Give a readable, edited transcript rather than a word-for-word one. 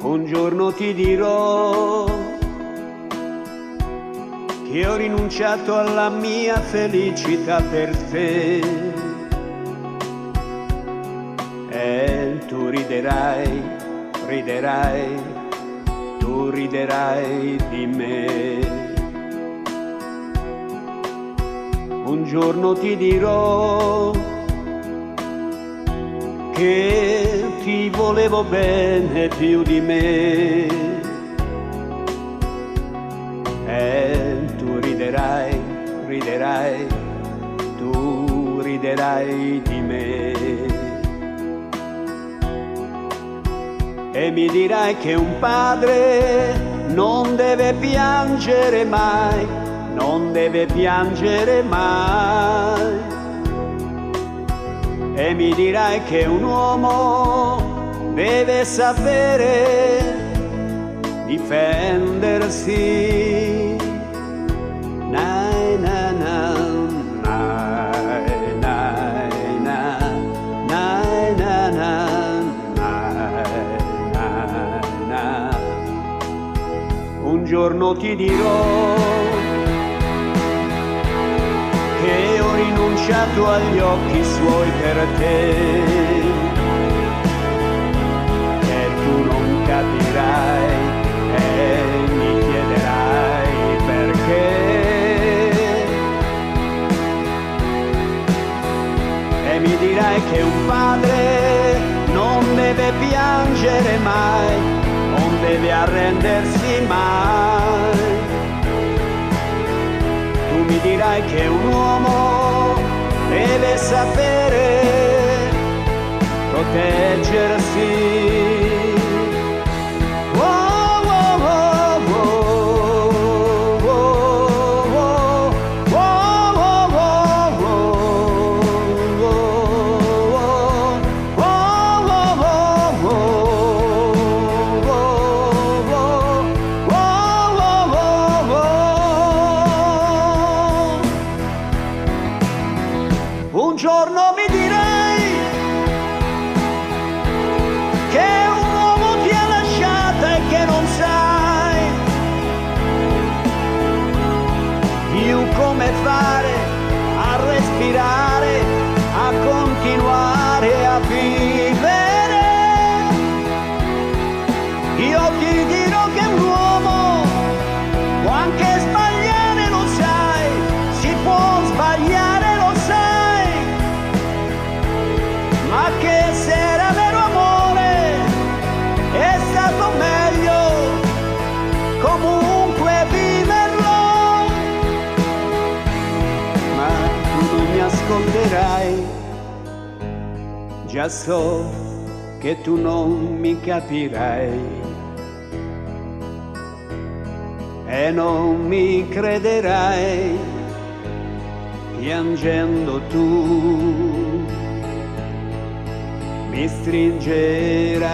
Un giorno ti dirò che ho rinunciato alla mia felicità per te, e tu riderai, riderai, tu riderai di me. Un giorno ti dirò che ti volevo bene più di me, e tu riderai, riderai, tu riderai di me. E mi dirai che un padre non deve piangere mai, non deve piangere mai. E mi dirai che un uomo deve sapere difendersi. Nai, na, na, nai, nai, na, nai, na, na, nai, nai, na. Un giorno ti dirò che ho rinunciato agli occhi suoi per te, e tu non capirai e mi chiederai perché. E mi dirai che un padre non deve piangere mai, non deve arrendersi mai. Tu mi dirai che un uomo deve sapere proteggersi. Un giorno mi direi che un uomo ti ha lasciata e che non sai più come fare a respirare, a continuare a vivere. Io ti dirò che un uomo può anche sbagliare, lo sai, si può sbagliare. Ma che se era vero amore è stato meglio comunque viverlo. Ma tu non mi ascolterai, già so che tu non mi capirai e non mi crederai, piangendo tu mi stringerai.